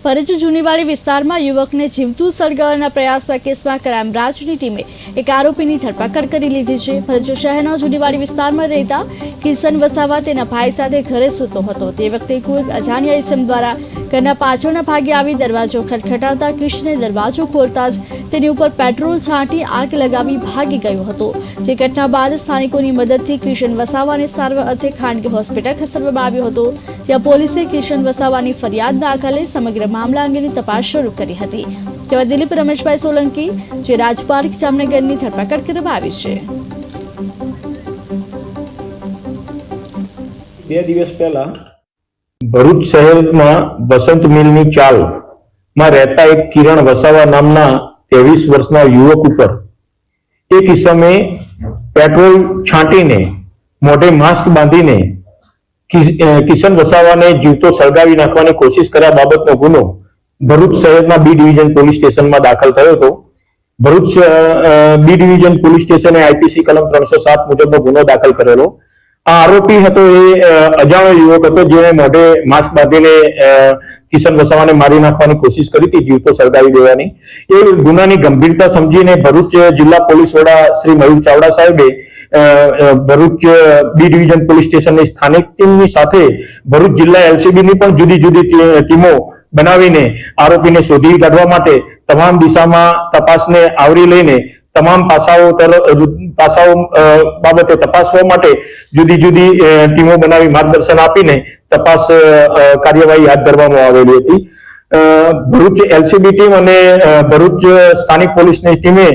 ભરૂચ જૂનીવાડી વિસ્તારમાં યુવકને જીવતું સળગાવવાના પ્રયાસના કેસમાં ક્રાઇમ બ્રાન્ચની ટીમે એક આરોપીની ધરપકડ કરી લીધી છે। ભરૂચ શહેરના જૂનીવાડી વિસ્તારમાં રહેતા કિશન વસાવા તેના ભાઈ સાથે ઘરે સૂતો હતો। તે વખતે કોઈ અજાણ્યા ઇસમ દ્વારા ઘરના પાછળના ભાગે આવી દરવાજો ખટખટાવતા કિશને દરવાજો ખોલતા જ તેની ઉપર પેટ્રોલ છાંટી આગ લગાવી ભાગી ગયો હતો। જે ઘટના બાદ સ્થાનિકોની મદદથી કિશન વસાવાને સારવાર અર્થે ખાનગી હોસ્પિટલ ખસેડવામાં આવ્યો હતો, જ્યાં પોલીસે કિશન વસાવાની ફરિયાદ દાખલે સમગ્ર મામલા અંગેની તપાસ શરૂ કરી હતી। જેમાં દિલીપ રમેશભાઈ સોલંકી જે રાજપાર્ક જામનગરની ધરપકડ કરવામાં આવી છે। 2 દિવસ પહેલા ભરૂચ શહેરમાં વસંત મિલની ચાલમાં રહેતા એક કિરણ વસાવા નામના 23 વર્ષના યુવક ઉપર એક ઇસમે પેટ્રોલ છાંટીને મોઢે માસ્ક બાંધીને કિશન વસાવાને જીવતો સળગાવી નાખવાની કોશિશ કર્યા બાબતનો ગુનો ભરૂચ શહેરના બી ડિવિઝન પોલીસ સ્ટેશનમાં દાખલ થયો હતો। ભરૂચ બી ડિવિઝન પોલીસ સ્ટેશને આઈપીસી કલમ 307 મુજબનો ગુનો દાખલ કરેલો। આ આરોપી હતો એ અજાણ્યો યુવક હતો જેણે મોઢે માસ્ક બાંધીને કિશન વસાવાને મારી નાખવાની કોશિશ કરી હતી, જીવતો સળગાવી દેવાની। એ ગુનાની ગંભીરતા સમજીને ભરૂચ જિલ્લા પોલીસ વડા શ્રી મયુર ચાવડા સાહેબે ભરૂચ બી ડિવિઝન પોલીસ સ્ટેશનની સ્થાનિક ટીમની સાથે ભરૂચ જિલ્લા એલસીબીની પણ જુદી જુદી ટીમો બનાવીને આરોપીને શોધી કાઢવા માટે તમામ દિશામાં તપાસને આવરી લઈને તમામ પાસાઓ બાબતે તપાસવા માટે જુદી જુદી ટીમો બનાવી માર્ગદર્શન આપીને તપાસ કાર્યવાહી હાથ ધરવામાં આવેલી હતી। ભરૂચ એલસીબી ટીમ અને ભરૂચ સ્થાનિક પોલીસની ટીમે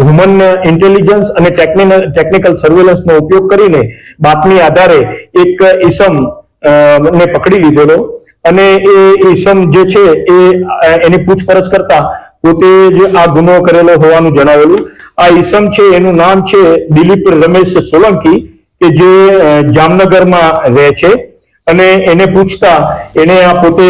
હ્યુમન ઇન્ટેલિજન્સ અને ટેકનિકલ સર્વેલન્સનો ઉપયોગ કરીને બાતમી આધારે એક ઈસમ ને પકડી લીધેલો અને એ ઈસમ જે છે એની પૂછપરછ કરતા પોતે જે આ ગુનો કરેલો હોવાનું જણાવેલું। આ ઈસમ છે એનું નામ છે દિલીપ રમેશ સોલંકી કે જે જામનગરમાં રહે છે અને એને પૂછતા એને આ પોતે